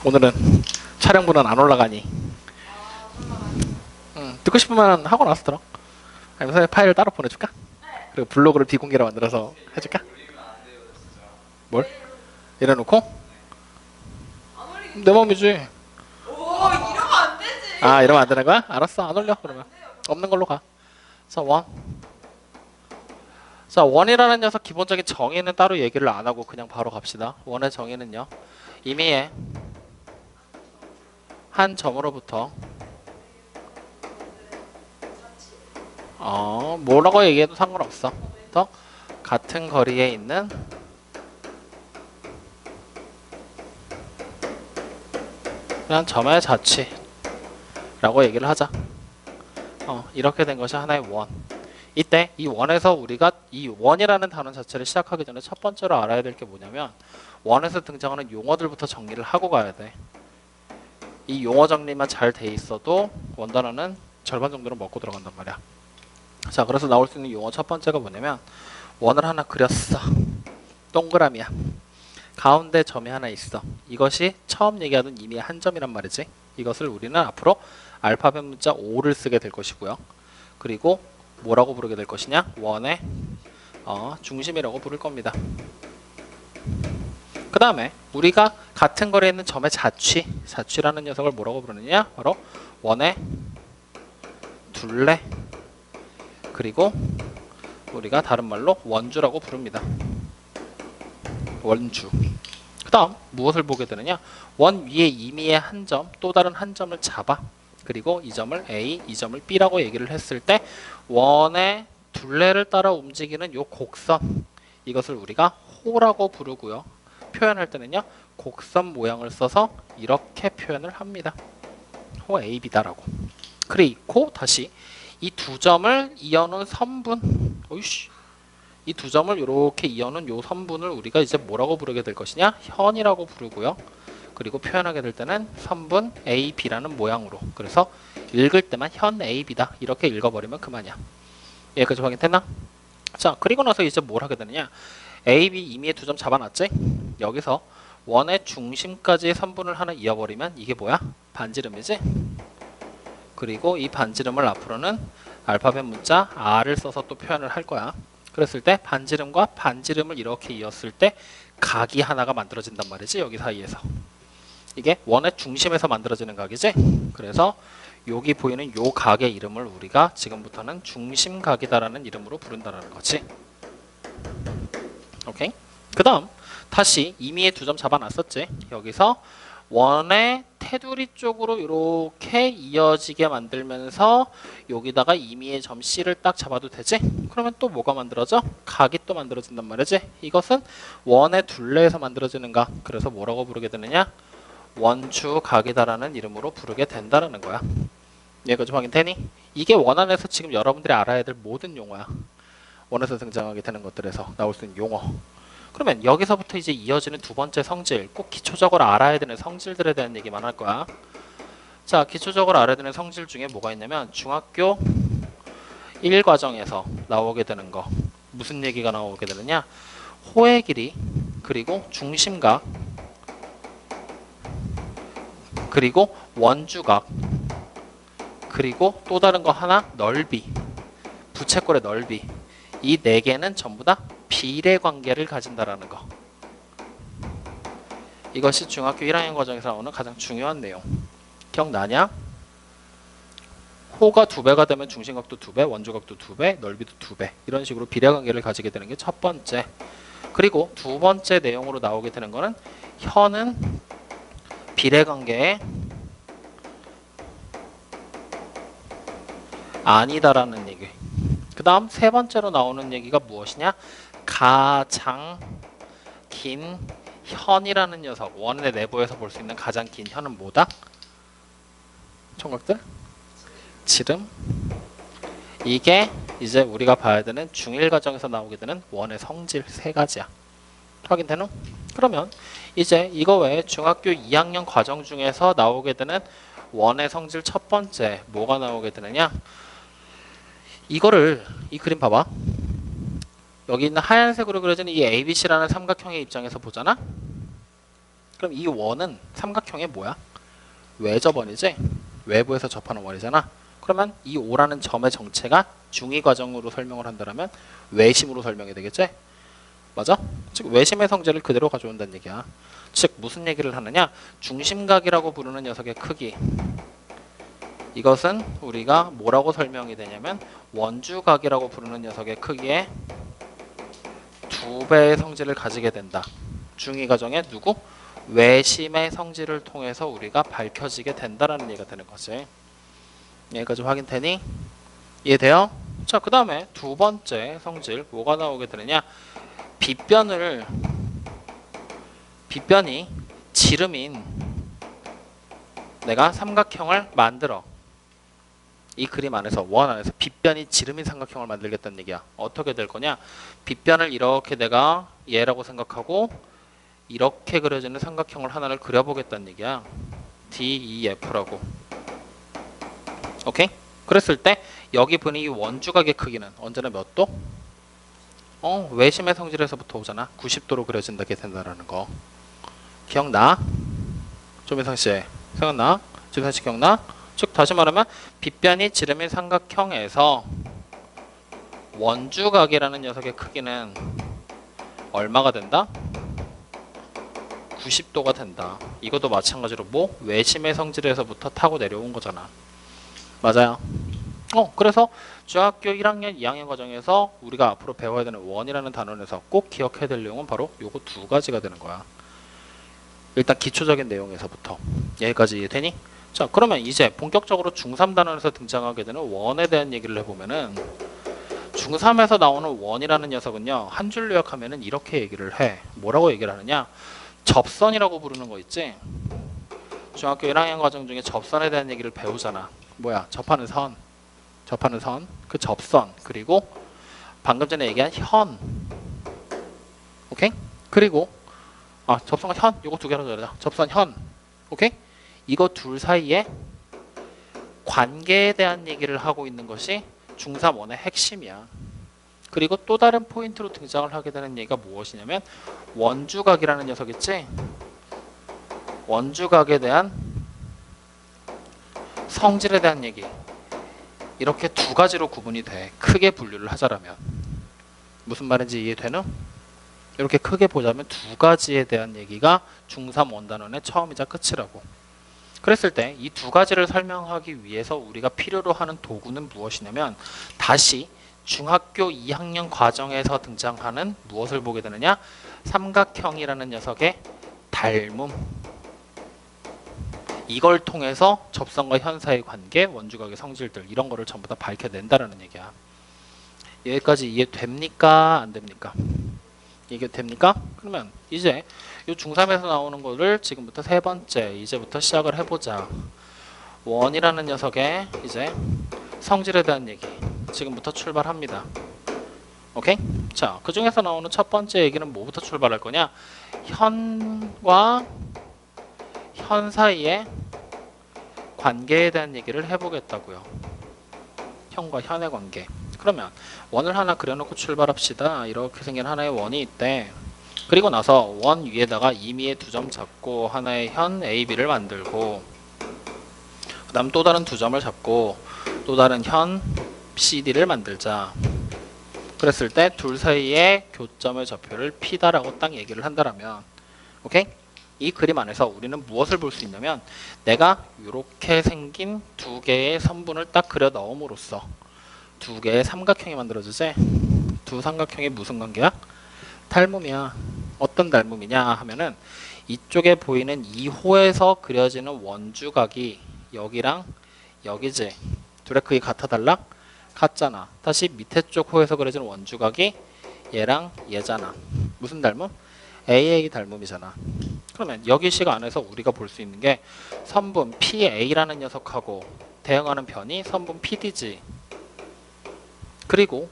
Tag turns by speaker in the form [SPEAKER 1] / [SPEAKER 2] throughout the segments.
[SPEAKER 1] 오늘은 촬영분은 안 올라가니. 듣고 싶으면 하고 나서 들어. 아니면 파일을 따로 보내줄까? 그리고 블로그를 비공개로 만들어서 해줄까? 뭘? 이래놓고? 내 맘이지.
[SPEAKER 2] 이러면 안 되지.
[SPEAKER 1] 아, 이러면 안 되는 거야? 알았어, 안 올려. 그러면 없는 걸로 가. 자, 원. 자, 원이라는 녀석 기본적인 정의는 따로 얘기를 안 하고 그냥 바로 갑시다. 원의 정의는요, 임의의 한 점으로부터 뭐라고 얘기해도 상관없어. 더 같은 거리에 있는 그냥 점의 자취라고 얘기를 하자. 이렇게 된 것이 하나의 원. 이때 이 원에서 우리가 이 원이라는 단어 자체를 시작하기 전에 첫 번째로 알아야 될 게 뭐냐면, 원에서 등장하는 용어들부터 정리를 하고 가야 돼. 이 용어 정리만 잘 돼 있어도 원단어는 절반 정도는 먹고 들어간단 말이야. 자, 그래서 나올 수 있는 용어 첫 번째가 뭐냐면, 원을 하나 그렸어. 동그라미야. 가운데 점이 하나 있어. 이것이 처음 얘기하던 임의의 한 점이란 말이지. 이것을 우리는 앞으로 알파벳 문자 O를 쓰게 될 것이고요. 그리고 뭐라고 부르게 될 것이냐? 원의 중심이라고 부를 겁니다. 그 다음에 우리가 같은 거리에 있는 점의 자취라는 녀석을 뭐라고 부르느냐? 바로 원의 둘레, 그리고 우리가 다른 말로 원주라고 부릅니다. 원주. 그 다음 무엇을 보게 되느냐? 원 위에 임의의 한 점, 또 다른 한 점을 잡아. 그리고 이 점을 A, 이 점을 B라고 얘기를 했을 때 원의 둘레를 따라 움직이는 요 곡선, 이것을 우리가 호라고 부르고요. 표현할 때는요, 곡선 모양을 써서 이렇게 표현을 합니다. 호 AB다라고. 그리고 다시 이 두 점을 이어놓은 선분, 이 두 점을 이렇게 이어놓은 요 선분을 우리가 이제 뭐라고 부르게 될 것이냐? 현이라고 부르고요. 그리고 표현하게 될 때는 선분 AB라는 모양으로. 그래서 읽을 때만 현 AB다 이렇게 읽어버리면 그만이야. 여기까지 확인됐나? 자, 그리고 나서 이제 뭘 하게 되느냐? AB 임의의 두 점 잡아놨지? 여기서 원의 중심까지 선분을 하나 이어버리면 이게 뭐야? 반지름이지? 그리고 이 반지름을 앞으로는 알파벳 문자 R을 써서 또 표현을 할 거야. 그랬을 때 반지름과 반지름을 이렇게 이었을 때 각이 하나가 만들어진단 말이지. 여기 사이에서 이게 원의 중심에서 만들어지는 각이지. 그래서 여기 보이는 요 각의 이름을 우리가 지금부터는 중심각이다라는 이름으로 부른다라는 거지. 오케이. 그 다음 다시 임의의 두 점 잡아놨었지. 여기서 원의 테두리 쪽으로 이렇게 이어지게 만들면서 여기다가 임의의 점 C를 딱 잡아도 되지? 그러면 또 뭐가 만들어져? 각이 또 만들어진단 말이지. 이것은 원의 둘레에서 만들어지는 각. 그래서 뭐라고 부르게 되느냐? 원주각이다라는 이름으로 부르게 된다라는 거야. 얘가 좀 확인되니? 이게 원 안에서 지금 여러분들이 알아야 될 모든 용어야. 원에서 등장하게 되는 것들에서 나올 수 있는 용어. 그러면 여기서부터 이제 이어지는 두 번째 성질, 꼭 기초적으로 알아야 되는 성질들에 대한 얘기만 할 거야. 자, 기초적으로 알아야 되는 성질 중에 뭐가 있냐면 중학교 1과정에서 나오게 되는 거. 무슨 얘기가 나오게 되느냐? 호의 길이, 그리고 중심각, 그리고 원주각, 그리고 또 다른 거 하나 넓이, 부채꼴의 넓이. 이 네 개는 전부 다 비례 관계를 가진다라는 거. 이것이 중학교 1학년 과정에서 나오는 가장 중요한 내용. 기억나냐? 호가 2배가 되면 중심각도 2배, 원주각도 2배, 넓이도 2배. 이런 식으로 비례 관계를 가지게 되는 게 첫 번째. 그리고 두 번째 내용으로 나오게 되는 거는 현은 비례 관계에 아니다라는 얘기. 그 다음 세 번째로 나오는 얘기가 무엇이냐? 가장 긴 현이라는 녀석. 원의 내부에서 볼 수 있는 가장 긴 현은 뭐다? 총각들? 지름. 이게 이제 우리가 봐야 되는 중1 과정에서 나오게 되는 원의 성질 세 가지야. 확인되노? 그러면 이제 이거 외에 중학교 2학년 과정 중에서 나오게 되는 원의 성질 첫 번째 뭐가 나오게 되느냐? 이거를 이 그림 봐봐. 여기 있는 하얀색으로 그려진 이 ABC라는 삼각형의 입장에서 보잖아. 그럼 이 원은 삼각형의 뭐야? 외접원이지? 외부에서 접하는 원이잖아. 그러면 이 O라는 점의 정체가 중위 과정으로 설명을 한다면 외심으로 설명이 되겠지? 맞아? 즉 외심의 성질을 그대로 가져온다는 얘기야. 즉 무슨 얘기를 하느냐? 중심각이라고 부르는 녀석의 크기. 이것은 우리가 뭐라고 설명이 되냐면 원주각이라고 부르는 녀석의 크기의 2배의 성질을 가지게 된다. 중위 과정에 누구? 외심의 성질을 통해서 우리가 밝혀지게 된다라는 얘기가 되는 거지. 여기까지 확인되니? 이해돼요? 자, 그 다음에 두 번째 성질 뭐가 나오게 되느냐? 빗변이 지름인 내가 삼각형을 만들어. 이 그림 안에서 원 안에서 빗변이 지름인 삼각형을 만들겠다는 얘기야. 어떻게 될 거냐? 빗변을 이렇게 내가 얘라고 생각하고 이렇게 그려지는 삼각형을 하나를 그려보겠다는 얘기야. DEF라고. 오케이? 그랬을 때 여기 보니 이 원주각의 크기는 언제나 몇 도? 외심의 성질에서부터 오잖아. 90도로 그려진다게 된다라는 거. 기억나? 조민상 씨 생각나? 조민상 씨 기억나? 즉 다시 말하면 빗변이 지름인 삼각형에서 원주각이라는 녀석의 크기는 얼마가 된다? 90도가 된다. 이것도 마찬가지로 뭐? 외심의 성질에서부터 타고 내려온 거잖아. 맞아요. 그래서 중학교 1학년, 2학년 과정에서 우리가 앞으로 배워야 되는 원이라는 단원에서 꼭 기억해야 될 내용은 바로 요거 두 가지가 되는 거야. 일단 기초적인 내용에서부터. 여기까지 이해되니? 자, 그러면 이제 본격적으로 중3 단원에서 등장하게 되는 원에 대한 얘기를 해보면은 중3에서 나오는 원이라는 녀석은요, 한 줄로 요약하면은 이렇게 얘기를 해. 뭐라고 얘기를 하느냐? 접선이라고 부르는 거 있지? 중학교 1학년 과정 중에 접선에 대한 얘기를 배우잖아. 뭐야? 접하는 선, 그 접선, 그리고 방금 전에 얘기한 현. 오케이? 그리고 접선과 현, 요거 두 개로 들어자. 접선, 현. 오케이? 이거 둘 사이에 관계에 대한 얘기를 하고 있는 것이 중3 원의 핵심이야. 그리고 또 다른 포인트로 등장을 하게 되는 얘기가 무엇이냐면 원주각이라는 녀석 있지? 원주각에 대한 성질에 대한 얘기. 이렇게 두 가지로 구분이 돼. 크게 분류를 하자라면. 무슨 말인지 이해되는? 이렇게 크게 보자면 두 가지에 대한 얘기가 중3 원단원의 처음이자 끝이라고. 그랬을 때 이 두 가지를 설명하기 위해서 우리가 필요로 하는 도구는 무엇이냐면 다시 중학교 2학년 과정에서 등장하는 무엇을 보게 되느냐? 삼각형이라는 녀석의 닮음. 이걸 통해서 접선과 현 사이의 관계, 원주각의 성질들 이런 거를 전부 다 밝혀낸다라는 얘기야. 여기까지 이해됩니까? 안 됩니까? 이해됩니까? 그러면 이제 이 중3에서 나오는 거를 지금부터 세 번째 이제부터 시작을 해보자. 원이라는 녀석의 이제 성질에 대한 얘기 지금부터 출발합니다. 오케이? 자, 그 중에서 나오는 첫 번째 얘기는 뭐부터 출발할 거냐? 현과 현 사이의 관계에 대한 얘기를 해보겠다고요. 현과 현의 관계. 그러면 원을 하나 그려놓고 출발합시다. 이렇게 생긴 하나의 원이 있대. 그리고 나서 원 위에다가 임의의 두 점 잡고 하나의 현 A, B를 만들고 그 다음 또 다른 두 점을 잡고 또 다른 현 C, D를 만들자. 그랬을 때 둘 사이의 교점의 좌표를 P다라고 딱 얘기를 한다라면 오케이? 이 그림 안에서 우리는 무엇을 볼 수 있냐면 내가 이렇게 생긴 두 개의 선분을 딱 그려 넣음으로써 두 개의 삼각형이 만들어지지? 두 삼각형이 무슨 관계야? 닮음이야. 어떤 닮음이냐 하면은 이쪽에 보이는 2호에서 그려지는 원주각이 여기랑 여기지? 둘의 크기 같아 달라? 같잖아. 다시 밑에 쪽 호에서 그려지는 원주각이 얘랑 얘잖아. 무슨 닮음? AA 닮음이잖아. 그러면 여기 시가 안에서 우리가 볼 수 있는 게 선분 PA라는 녀석하고 대응하는 변이 선분 PD지. 그리고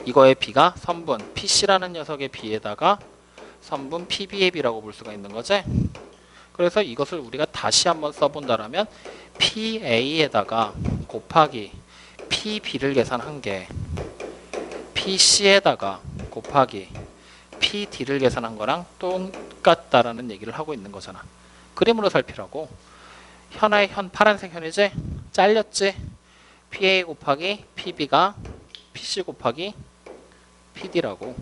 [SPEAKER 1] 이거의 B가 선분 PC라는 녀석의 B에다가 선분 PB의 B라고 볼 수가 있는 거지. 그래서 이것을 우리가 다시 한번 써본다라면 PA에다가 곱하기 PB를 계산한 게 PC에다가 곱하기 PD를 계산한 거랑 같다라는 얘기를 하고 있는 거잖아. 그림으로 살피라고. 현아의 현 파란색 현이지? 잘렸지? PA 곱하기 PB가 PC 곱하기 PD라고.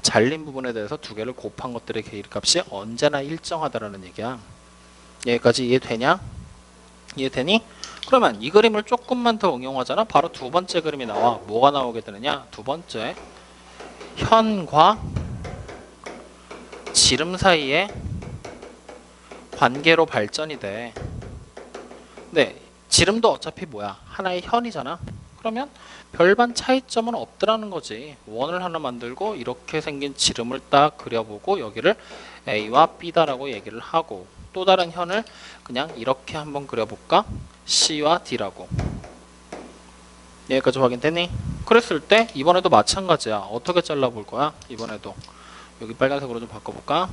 [SPEAKER 1] 잘린 부분에 대해서 두 개를 곱한 것들의 괴리값이 언제나 일정하다라는 얘기야. 여기까지 이해되냐? 이해되니? 그러면 이 그림을 조금만 더 응용하잖아. 바로 두 번째 그림이 나와. 뭐가 나오게 되느냐? 두 번째, 현과 지름 사이의 관계로 발전이 돼. 네, 지름도 어차피 뭐야? 하나의 현이잖아. 그러면 별반 차이점은 없더라는 거지. 원을 하나 만들고 이렇게 생긴 지름을 딱 그려보고 여기를 A와 B다라고 얘기를 하고, 또 다른 현을 그냥 이렇게 한번 그려볼까? C와 D라고. 여기까지 확인되니? 그랬을 때 이번에도 마찬가지야. 어떻게 잘라볼 거야? 이번에도 여기 빨간색으로 좀 바꿔볼까?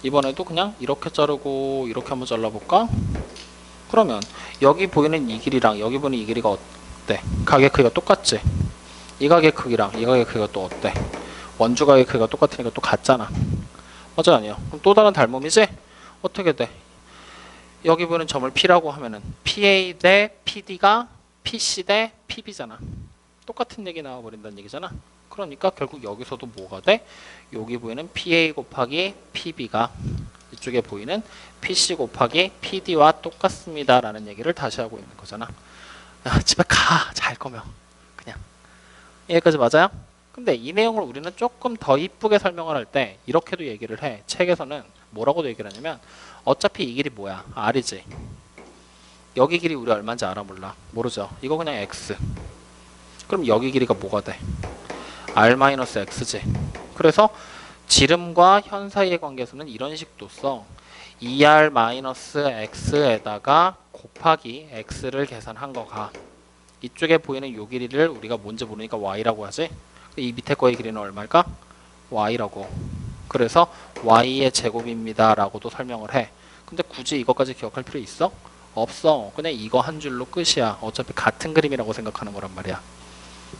[SPEAKER 1] 이번에도 그냥 이렇게 자르고 이렇게 한번 잘라볼까? 그러면 여기 보이는 이 길이랑 여기 보이는 이 길이가 어때? 가게 크기가 똑같지? 이 가게 크기랑 이 가게 크기가 또 어때? 원주 가게 크기가 똑같으니까 또 같잖아. 맞아, 아니야? 그럼 또 다른 닮음이지? 어떻게 돼? 여기 보이는 점을 P라고 하면은 PA 대 PD가 PC 대 PB잖아. 똑같은 얘기 나와버린다는 얘기잖아. 그러니까 결국 여기서도 뭐가 돼? 여기 보이는 PA 곱하기 PB가 이쪽에 보이는 PC 곱하기 PD와 똑같습니다 라는 얘기를 다시 하고 있는 거잖아. 야, 집에 가! 잘 거면 그냥. 여기까지 맞아요? 근데 이 내용을 우리는 조금 더 이쁘게 설명을 할 때 이렇게도 얘기를 해. 책에서는 뭐라고도 얘기를 하냐면, 어차피 이 길이 뭐야? R이지. 여기 길이 우리 얼마인지 알아? 몰라? 모르죠? 이거 그냥 X. 그럼 여기 길이가 뭐가 돼? R-X지. 그래서 지름과 현 사이의 관계에서는 이런 식도 써. 2R-X에다가 곱하기 X를 계산한 거가, 이쪽에 보이는 요 길이를 우리가 뭔지 모르니까 Y라고 하지. 이 밑에 거의 길이는 얼마일까? Y라고. 그래서 Y의 제곱입니다 라고도 설명을 해. 근데 굳이 이것까지 기억할 필요 있어? 없어. 그냥 이거 한 줄로 끝이야. 어차피 같은 그림이라고 생각하는 거란 말이야.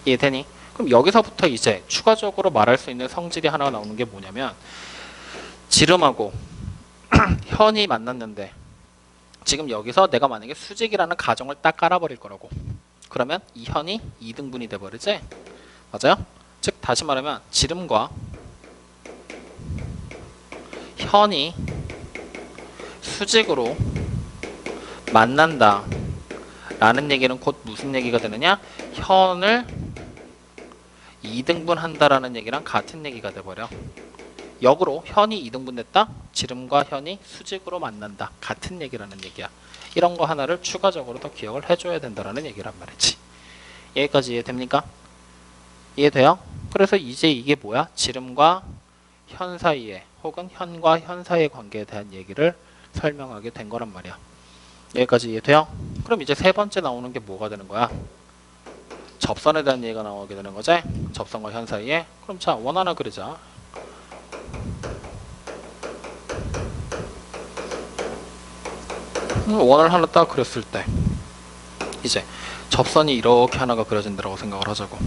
[SPEAKER 1] 이해되니? 그럼 여기서부터 이제 추가적으로 말할 수 있는 성질이 하나 나오는 게 뭐냐면, 지름하고 현이 만났는데 지금 여기서 내가 만약에 수직이라는 가정을 딱 깔아버릴 거라고. 그러면 이 현이 2등분이 돼버리지? 맞아요? 즉 다시 말하면 지름과 현이 수직으로 만난다 라는 얘기는 곧 무슨 얘기가 되느냐? 현을 2등분 한다라는 얘기랑 같은 얘기가 돼버려. 역으로 현이 2등분 됐다? 지름과 현이 수직으로 만난다. 같은 얘기라는 얘기야. 이런 거 하나를 추가적으로 더 기억을 해줘야 된다라는 얘기란 말이지. 여기까지 이해됩니까? 이해돼요? 그래서 이제 이게 뭐야? 지름과 현 사이에, 혹은 현과 현 사이의 관계에 대한 얘기를 설명하게 된 거란 말이야. 여기까지 이해돼요? 그럼 이제 세 번째 나오는 게 뭐가 되는 거야? 접선에 대한 얘기가 나오게 되는 거지? 접선과 현 사이에. 그럼 자, 원 하나 그리자. 원을 하나 딱 그렸을 때 이제 접선이 이렇게 하나가 그려진다고 생각을 하자고.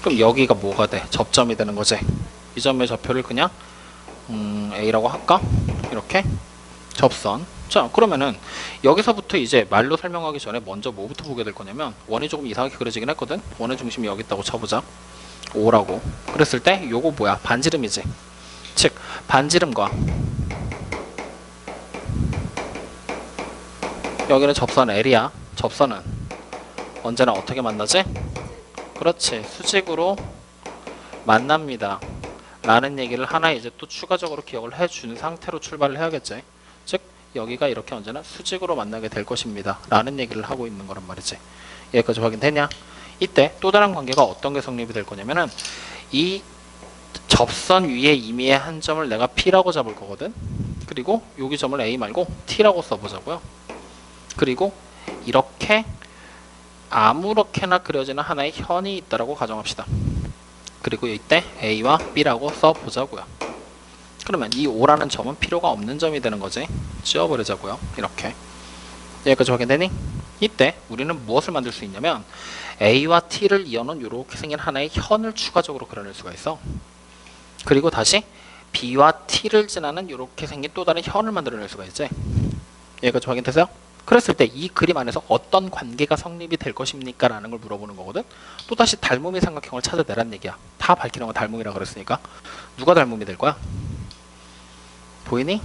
[SPEAKER 1] 그럼 여기가 뭐가 돼? 접점이 되는 거지. 이 점의 좌표를 그냥 A라고 할까? 이렇게 접선. 자, 그러면은 여기서부터 이제 말로 설명하기 전에 먼저 뭐부터 보게 될 거냐면, 원이 조금 이상하게 그려지긴 했거든. 원의 중심이 여기 있다고 쳐보자. O라고. 그랬을 때 요거 뭐야? 반지름이지. 즉 반지름과 여기는 접선 L이야. 접선은 언제나 어떻게 만나지? 그렇지, 수직으로 만납니다 라는 얘기를 하나 이제 또 추가적으로 기억을 해준 상태로 출발을 해야겠지. 즉 여기가 이렇게 언제나 수직으로 만나게 될 것입니다 라는 얘기를 하고 있는 거란 말이지. 여기까지 확인되냐? 이때 또 다른 관계가 어떤 게 성립이 될 거냐면은, 이 접선 위에 임의의 한 점을 내가 P라고 잡을 거거든. 그리고 여기 점을 A 말고 T라고 써보자고요. 그리고 이렇게 아무렇게나 그려지는 하나의 현이 있다라고 가정합시다. 그리고 이때 A와 B라고 써보자고요. 그러면 이 O라는 점은 필요가 없는 점이 되는 거지. 지워버리자고요. 이렇게. 여기까지 확인되니? 이때 우리는 무엇을 만들 수 있냐면, A와 T를 이어놓은 이렇게 생긴 하나의 현을 추가적으로 그려낼 수가 있어. 그리고 다시 B와 T를 지나는 이렇게 생긴 또 다른 현을 만들어낼 수가 있지. 여기까지 확인되세요? 그랬을 때 이 그림 안에서 어떤 관계가 성립이 될 것입니까? 라는 걸 물어보는 거거든. 또다시 닮음의 삼각형을 찾아내란 얘기야. 다 밝히는 건 닮음이라 그랬으니까. 누가 닮음이 될 거야? 보이니?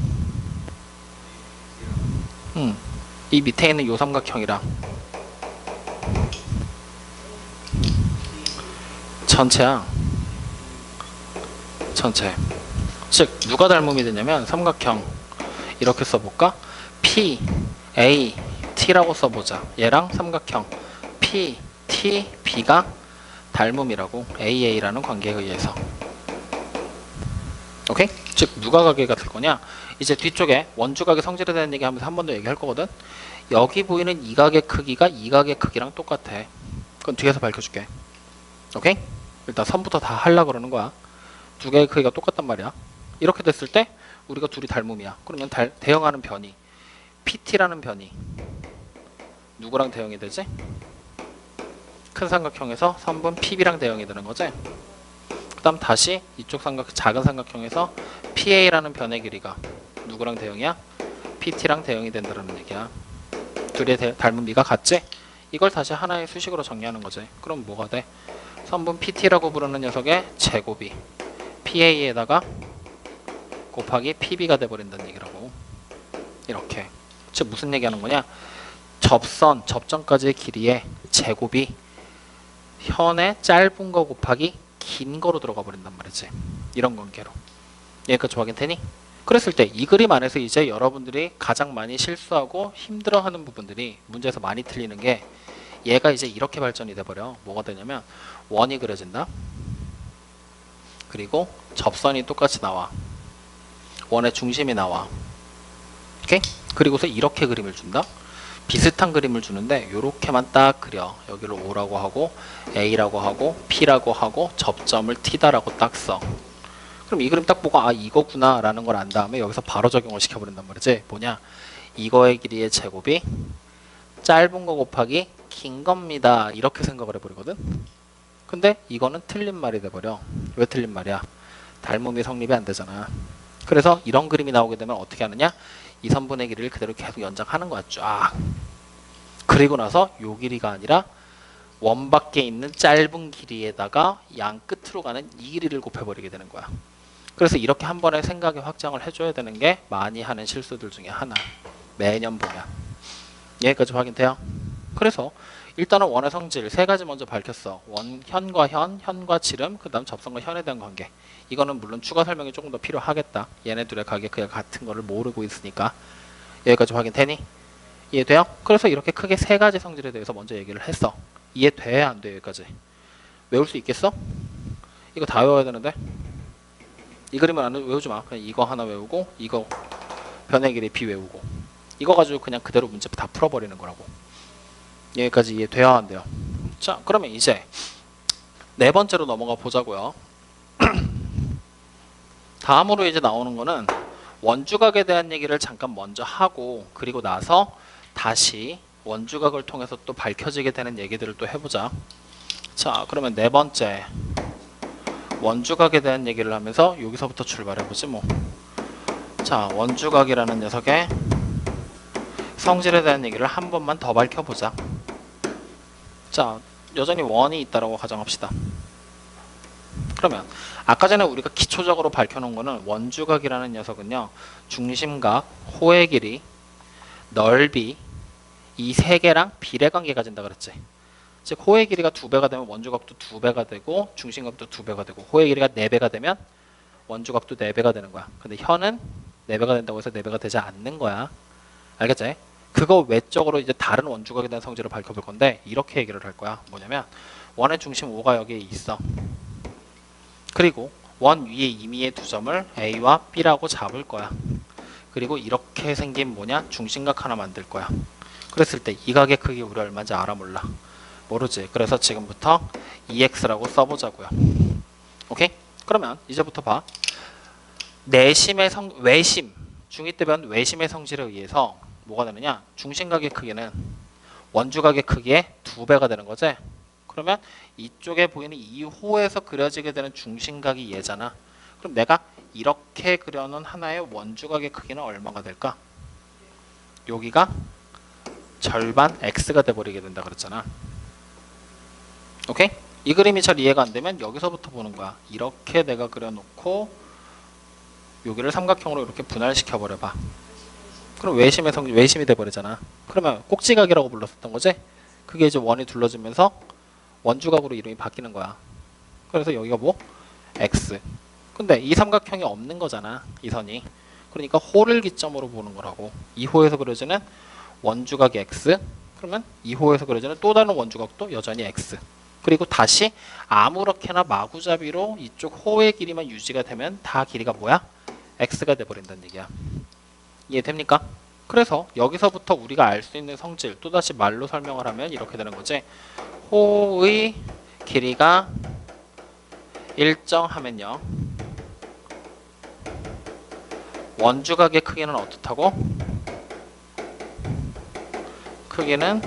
[SPEAKER 1] 이 밑에 있는 요 삼각형이랑 전체야. 전체. 즉 누가 닮음이 되냐면 삼각형 이렇게 써볼까? P, A, T라고 써보자. 얘랑 삼각형 P, T, B가 닮음이라고. AA라는 관계에 의해서. 오케이? 즉 누가 가게가 될 거냐? 이제 뒤쪽에 원주각의 성질에 대한 얘기하면서 한 번 더 얘기할 거거든. 여기 보이는 이 각의 크기가 이 각의 크기랑 똑같아. 그건 뒤에서 밝혀줄게. 오케이? 일단 선부터 다 하려고 그러는 거야. 두 개의 크기가 똑같단 말이야. 이렇게 됐을 때 우리가 둘이 닮음이야. 그러면 대응하는 변이 PT라는 변이 누구랑 대응이 되지? 큰 삼각형에서 선분 PB랑 대응이 되는 거지. 그 다음 다시 이쪽 작은 삼각형에서 PA라는 변의 길이가 누구랑 대응이야? PT랑 대응이 된다는 얘기야. 둘의 닮음비가 같지? 이걸 다시 하나의 수식으로 정리하는 거지. 그럼 뭐가 돼? 선분 PT라고 부르는 녀석의 제곱이 PA에다가 곱하기 PB가 돼버린다는 얘기라고. 이렇게. 즉 무슨 얘기하는 거냐? 접점까지의 길이의 제곱이 현의 짧은 거 곱하기 긴 거로 들어가 버린단 말이지. 이런 관계로. 여기까지 확인되니? 그랬을 때 이 그림 안에서 이제 여러분들이 가장 많이 실수하고 힘들어하는 부분들이 문제에서 많이 틀리는 게 얘가 이제 이렇게 발전이 돼버려. 뭐가 되냐면 원이 그려진다. 그리고 접선이 똑같이 나와. 원의 중심이 나와. 오케이? 그리고서 이렇게 그림을 준다. 비슷한 그림을 주는데 요렇게만 딱 그려. 여기를 O라고 하고 A라고 하고 P라고 하고 접점을 T다라고 딱 써. 그럼 이 그림 딱 보고 아 이거구나 라는 걸 안 다음에 여기서 바로 적용을 시켜버린단 말이지. 뭐냐? 이거의 길이의 제곱이 짧은 거 곱하기 긴 겁니다. 이렇게 생각을 해버리거든. 근데 이거는 틀린 말이 돼버려. 왜 틀린 말이야? 닮음이 성립이 안 되잖아. 그래서 이런 그림이 나오게 되면 어떻게 하느냐? 이 선분의 길이를 그대로 계속 연장하는 거야. 쫙. 그리고 나서 요 길이가 아니라 원 밖에 있는 짧은 길이에다가 양 끝으로 가는 이 길이를 곱해버리게 되는 거야. 그래서 이렇게 한 번에 생각의 확장을 해줘야 되는 게 많이 하는 실수들 중에 하나. 매년 보면. 여기까지 확인돼요? 그래서 일단은 원의 성질 세 가지 먼저 밝혔어. 현과 현, 현과 지름, 그 다음 접선과 현에 대한 관계. 이거는 물론 추가 설명이 조금 더 필요하겠다. 얘네들의 가게 그냥 같은 거를 모르고 있으니까. 여기까지 확인되니? 이해돼요? 그래서 이렇게 크게 세 가지 성질에 대해서 먼저 얘기를 했어. 이해돼? 안 돼? 여기까지. 외울 수 있겠어? 이거 다 외워야 되는데? 이 그림은 안 외우지 마. 그냥 이거 하나 외우고 이거 변의 길이 B 외우고 이거 가지고 그냥 그대로 문제 다 풀어버리는 거라고. 여기까지 이해돼야 안 돼요? 자, 그러면 이제 네 번째로 넘어가 보자고요. 다음으로 이제 나오는 거는 원주각에 대한 얘기를 잠깐 먼저 하고 그리고 나서 다시 원주각을 통해서 또 밝혀지게 되는 얘기들을 또 해보자. 자, 그러면 네 번째 원주각에 대한 얘기를 하면서 여기서부터 출발해보지 뭐. 자, 원주각이라는 녀석의 성질에 대한 얘기를 한 번만 더 밝혀보자. 자, 여전히 원이 있다라고 가정합시다. 그러면 아까 전에 우리가 기초적으로 밝혀놓은 거는 원주각이라는 녀석은요, 중심각, 호의 길이, 넓이 이 세 개랑 비례관계 가진다 그랬지. 즉 호의 길이가 2배가 되면 원주각도 2배가 되고 중심각도 2배가 되고 호의 길이가 4배가 되면 원주각도 4배가 되는 거야. 근데 현은 4배가 된다고 해서 4배가 되지 않는 거야. 알겠지? 그거 외적으로 이제 다른 원주각에 대한 성질을 밝혀볼 건데 이렇게 얘기를 할 거야. 뭐냐면 원의 중심 O가 여기에 있어. 그리고 원 위에 임의의 두 점을 A와 B라고 잡을 거야. 그리고 이렇게 생긴 뭐냐? 중심각 하나 만들 거야. 그랬을 때 이 각의 크기 우리 얼마인지 알아 몰라? 모르지. 그래서 지금부터 EX라고 써보자고요. 오케이? 그러면 이제부터 봐. 외심 중2때변 외심의 성질에 의해서 뭐가 되느냐? 중심각의 크기는 원주각의 크기의 2배가 되는 거지. 그러면 이쪽에 보이는 이 호에서 그려지게 되는 중심각이 얘잖아. 그럼 내가 이렇게 그려놓은 하나의 원주각의 크기는 얼마가 될까? 여기가 절반 x가 돼버리게 된다 그랬잖아. 오케이? 이 그림이 잘 이해가 안 되면 여기서부터 보는 거야. 이렇게 내가 그려놓고 여기를 삼각형으로 이렇게 분할시켜 버려봐. 그럼 외심이 돼버리잖아. 그러면 꼭지각이라고 불렀었던 거지? 그게 이제 원이 둘러지면서 원주각으로 이름이 바뀌는 거야. 그래서 여기가 뭐? x. 근데 이 삼각형이 없는 거잖아, 이 선이. 그러니까 호를 기점으로 보는 거라고. 2호에서 그려지는 원주각이 x. 그러면 2호에서 그려지는 또 다른 원주각도 여전히 x. 그리고 다시 아무렇게나 마구잡이로 이쪽 호의 길이만 유지가 되면 다 길이가 뭐야? x가 돼버린다는 얘기야. 이해됩니까? 그래서 여기서부터 우리가 알 수 있는 성질, 또다시 말로 설명을 하면 이렇게 되는 거지. 호의 길이가 일정하면요, 원주각의 크기는 어떻다고? 크기는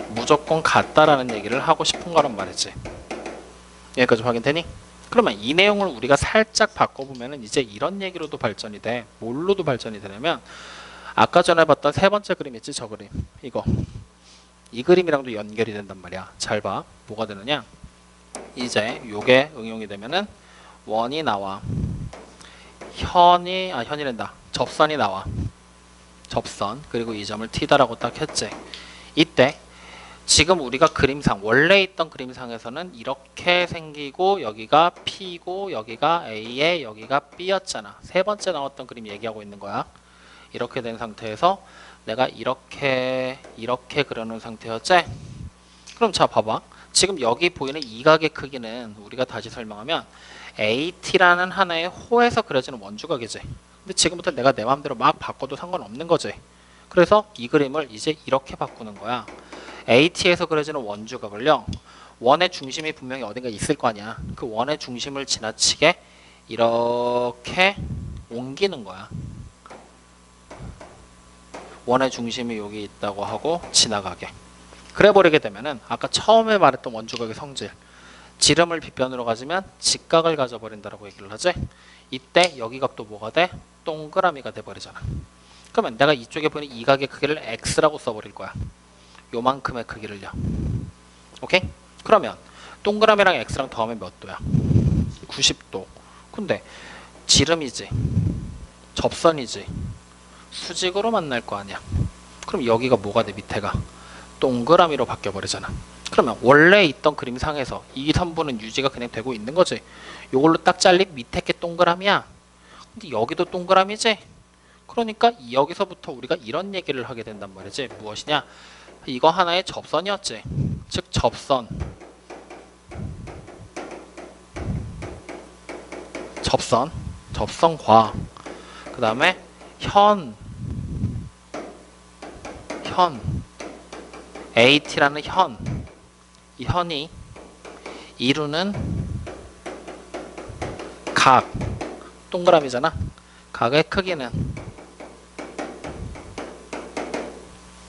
[SPEAKER 1] 무조건 같다라는 얘기를 하고 싶은 거란 말이지. 여기까지 확인되니? 그러면 이 내용을 우리가 살짝 바꿔보면 이제 이런 얘기로도 발전이 돼. 뭘로도 발전이 되냐면, 아까 전에 봤던 세 번째 그림 있지, 저 그림. 이거. 이 그림이랑도 연결이 된단 말이야. 잘 봐. 뭐가 되느냐? 이제 요게 응용이 되면은 원이 나와. 현이란다. 접선이 나와. 접선. 그리고 이 점을 T다라고 딱 했지. 이때 지금 우리가 그림상, 원래 있던 그림상에서는 이렇게 생기고 여기가 P고 여기가 A에 여기가 B였잖아. 세 번째 나왔던 그림 얘기하고 있는 거야. 이렇게 된 상태에서 내가 이렇게 그려놓은 상태였지? 그럼 자 봐봐. 지금 여기 보이는 이 각의 크기는 우리가 다시 설명하면 AT라는 하나의 호에서 그려지는 원주각이지. 근데 지금부터 내가 내 마음대로 막 바꿔도 상관없는 거지. 그래서 이 그림을 이제 이렇게 바꾸는 거야. AT에서 그려지는 원주각을요, 원의 중심이 분명히 어딘가 있을 거 아니야. 그 원의 중심을 지나치게 이렇게 옮기는 거야. 원의 중심이 여기 있다고 하고 지나가게. 그래 버리게 되면은 아까 처음에 말했던 원주각의 성질, 지름을 빗변으로 가지면 직각을 가져버린다라고 얘기를 하지. 이때 여기 각도 뭐가 돼? 동그라미가 돼버리잖아. 그러면 내가 이쪽에 보이는 이 각의 크기를 x라고 써버릴 거야. 요만큼의 크기를요. 오케이? 그러면 동그라미랑 x랑 더하면 몇 도야? 90도. 근데 지름이지, 접선이지, 수직으로 만날 거 아니야. 그럼 여기가 뭐가 돼? 밑에가 동그라미로 바뀌어 버리잖아. 그러면 원래 있던 그림상에서 이 선부는 유지가 그냥 되고 있는 거지. 요걸로 딱 잘린 밑에 게 동그라미야. 근데 여기도 동그라미지. 그러니까 여기서부터 우리가 이런 얘기를 하게 된단 말이지. 무엇이냐? 이거 하나의 접선이었지. 즉 접선과 그 다음에 현 AT라는 이 현이 이루는 각, 동그라미잖아. 각의 크기는,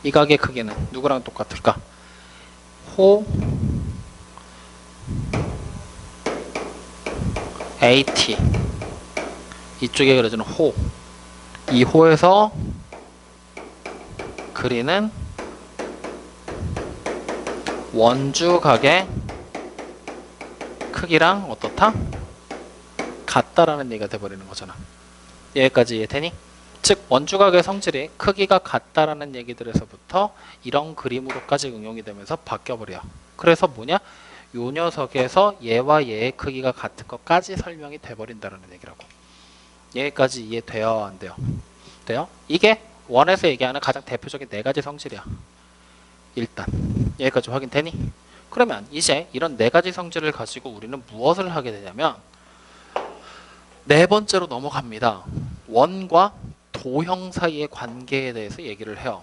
[SPEAKER 1] 이 각의 크기는 누구랑 똑같을까? 호 AT, 이쪽에 그려지는 호, 이 호에서 그리는 원주각의 크기랑 어떻다? 같다라는 얘기가 돼버리는 거잖아. 여기까지 이해되니? 즉 원주각의 성질이 크기가 같다라는 얘기들에서부터 이런 그림으로까지 응용이 되면서 바뀌어버려. 그래서 뭐냐? 요 녀석에서 얘와 얘의 크기가 같은 것까지 설명이 돼버린다는 얘기라고. 여기까지 이해돼요? 안 돼요? 돼요? 이게 원에서 얘기하는 가장 대표적인 네 가지 성질이야. 일단 여기까지 확인되니? 그러면 이제 이런 네 가지 성질을 가지고 우리는 무엇을 하게 되냐면 네 번째로 넘어갑니다. 원과 도형 사이의 관계에 대해서 얘기를 해요.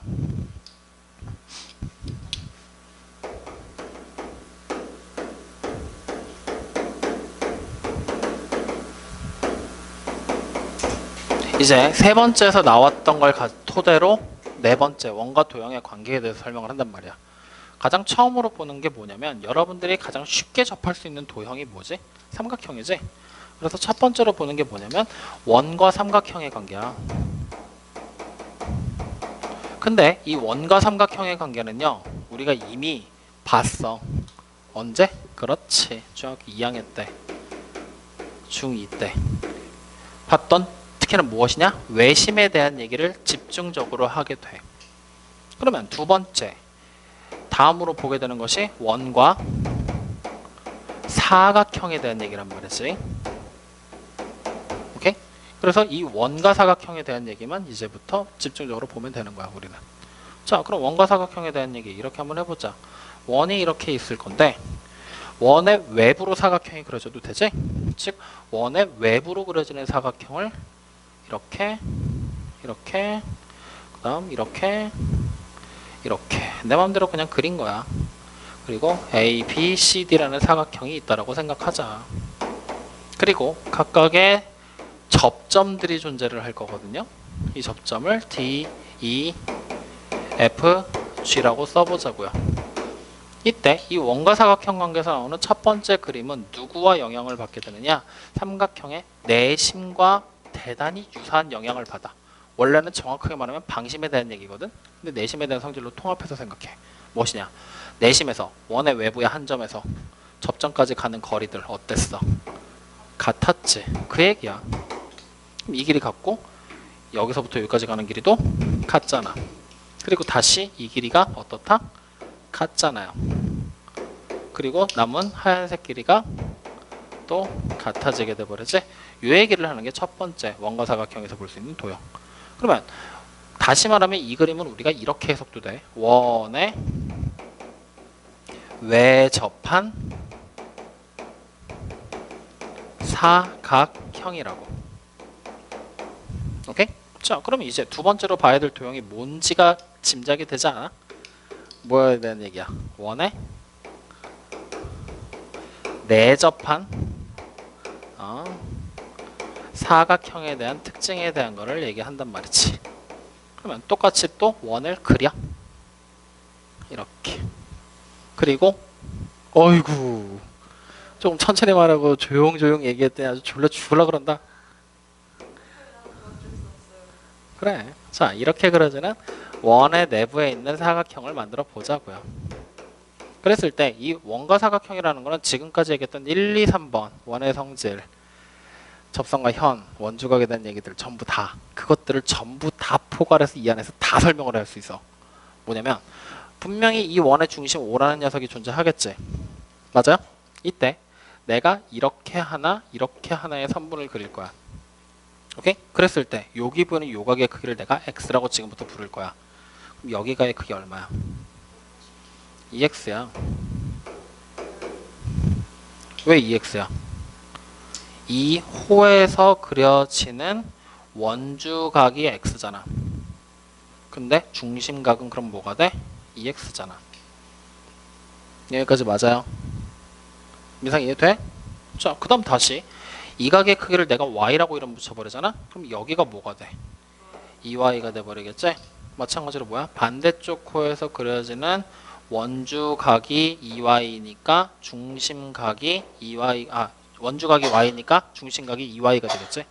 [SPEAKER 1] 이제 세 번째에서 나왔던 걸 토대로 네 번째 원과 도형의 관계에 대해서 설명을 한단 말이야. 가장 처음으로 보는 게 뭐냐면 여러분들이 가장 쉽게 접할 수 있는 도형이 뭐지? 삼각형이지? 그래서 첫 번째로 보는 게 뭐냐면 원과 삼각형의 관계야. 근데 이 원과 삼각형의 관계는요, 우리가 이미 봤어. 언제? 그렇지. 중학교 2학년 때, 중2 때 봤던, 특히는 무엇이냐? 외심에 대한 얘기를 집중적으로 하게 돼. 그러면 두 번째, 다음으로 보게 되는 것이 원과 사각형에 대한 얘기란 말이지. 오케이? 그래서 이 원과 사각형에 대한 얘기만 이제부터 집중적으로 보면 되는 거야, 우리는. 자, 그럼 원과 사각형에 대한 얘기 이렇게 한번 해보자. 원이 이렇게 있을 건데 원의 외부로 사각형이 그려져도 되지? 즉 원의 외부로 그려지는 사각형을 이렇게, 이렇게, 그 다음 이렇게, 이렇게 내 마음대로 그냥 그린 거야. 그리고 A, B, C, D라는 사각형이 있다라고 생각하자. 그리고 각각의 접점들이 존재를 할 거거든요. 이 접점을 D, E, F, G라고 써보자고요. 이때 이 원과 사각형 관계에서 나오는 첫 번째 그림은 누구와 영향을 받게 되느냐? 삼각형의 내심과 대단히 유사한 영향을 받아. 원래는 정확하게 말하면 방심에 대한 얘기거든. 근데 내심에 대한 성질로 통합해서 생각해. 무엇이냐? 내심에서 원의 외부의 한 점에서 접점까지 가는 거리들 어땠어? 같았지. 그 얘기야. 그럼 이 길이 같고 여기서부터 여기까지 가는 길이도 같잖아. 그리고 다시 이 길이가 어떻다? 같잖아요. 그리고 남은 하얀색 길이가 또 같아지게 돼버리지. 이 얘기를 하는 게 첫 번째 원과 사각형에서 볼 수 있는 도형. 그러면 다시 말하면 이 그림은 우리가 이렇게 해석도 돼. 원의 외접한 사각형이라고. 오케이? 자, 그럼 이제 두 번째로 봐야 될 도형이 뭔지가 짐작이 되지 않아? 뭐에 대한 얘기야? 원의 내접한 사각형에 대한 특징에 대한 거를 얘기한단 말이지. 그러면 똑같이 또 원을 그려. 이렇게. 그리고 어이구, 조금 천천히 말하고 조용조용 얘기했더니 아주 졸라 죽을라 그런다. 그래. 자, 이렇게 그려지는 원의 내부에 있는 사각형을 만들어 보자고요. 그랬을 때 이 원과 사각형이라는 거는 지금까지 얘기했던 1, 2, 3번 원의 성질, 접선과 현, 원주각에 대한 얘기들 전부 다, 그것들을 전부 다 포괄해서 이 안에서 다 설명을 할 수 있어. 뭐냐면 분명히 이 원의 중심 O라는 녀석이 존재하겠지. 맞아요? 이때 내가 이렇게 하나, 이렇게 하나의 선분을 그릴 거야. 오케이? 그랬을 때 여기 보이는 요각의 크기를 내가 X라고 지금부터 부를 거야. 그럼 여기가의 크기 얼마야? 2X야. 왜 2X야? 이 호에서 그려지는 원주각이 X잖아. 근데 중심각은 그럼 뭐가 돼? 2X잖아. 여기까지 맞아요? 민상 이해돼? 자, 그 다음 다시 이 각의 크기를 내가 Y라고 이름 붙여버리잖아? 그럼 여기가 뭐가 돼? 2Y가 돼버리겠지? 마찬가지로 뭐야? 반대쪽 코에서 그려지는 원주각이 2Y니까 중심각이 2Y, 원주각이 Y니까 중심각이 2Y가 되겠지?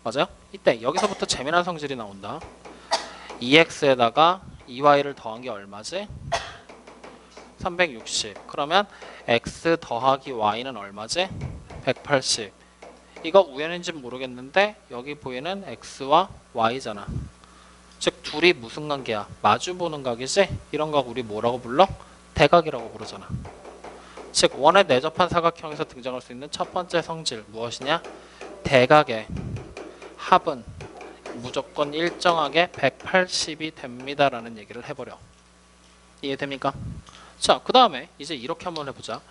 [SPEAKER 1] 맞아요? 이때 여기서부터 재미난 성질이 나온다. 2X에다가 2Y를 더한 게 얼마지? 360. 그러면 X 더하기 Y는 얼마지? 180. 이거 우연인지 모르겠는데 여기 보이는 X와 Y잖아. 즉 둘이 무슨 관계야? 마주보는 각이지? 이런 각 우리 뭐라고 불러? 대각이라고 부르잖아. 즉 원의 내접한 사각형에서 등장할 수 있는 첫 번째 성질 무엇이냐? 대각의 합은 무조건 일정하게 180이 됩니다라는 얘기를 해버려. 이해됩니까? 자, 그 다음에 이제 이렇게 한번 해보자.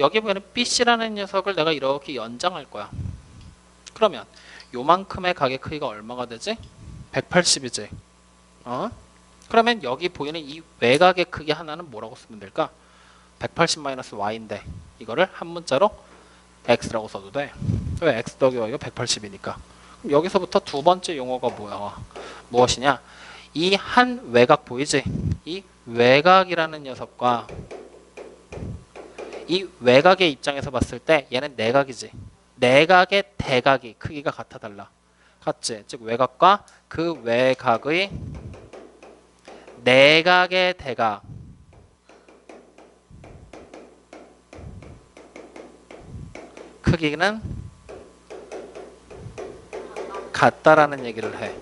[SPEAKER 1] 여기 보이는 BC라는 녀석을 내가 이렇게 연장할 거야. 그러면 요만큼의 각의 크기가 얼마가 되지? 180이지. 그러면 여기 보이는 이 외곽의 크기 하나는 뭐라고 쓰면 될까? 180-y인데 이거를 한 문자로 x라고 써도 돼. 왜? x 더하기 y가 180이니까. 그럼 여기서부터 두 번째 용어가 뭐야? 무엇이냐? 이 한 외곽 보이지? 이 외곽이라는 녀석과 이 외곽의 입장에서 봤을 때 얘는 내각이지. 내각의 대각이 크기가 같아 달라. 같지? 즉 외곽과 그 외곽의 내각의 대각 크기는 같다라는 얘기를 해.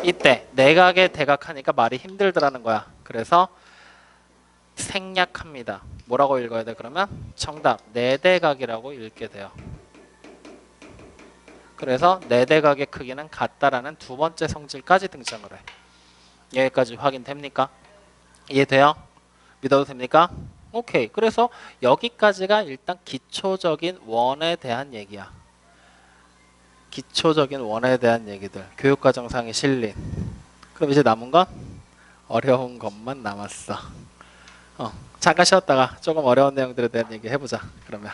[SPEAKER 1] 이때 내각의 대각하니까 말이 힘들더라는 거야. 그래서 생략합니다. 뭐라고 읽어야 돼? 그러면 정답 내대각이라고 읽게 돼요. 그래서 내대각의 크기는 같다라는 두 번째 성질까지 등장을 해. 여기까지 확인됩니까? 이해돼요? 믿어도 됩니까? 오케이. 그래서 여기까지가 일단 기초적인 원에 대한 얘기야. 기초적인 원에 대한 얘기들. 교육과정상에 실린. 그럼 이제 남은 건 어려운 것만 남았어. 잠깐 쉬었다가 조금 어려운 내용들에 대한 얘기 해보자. 그러면.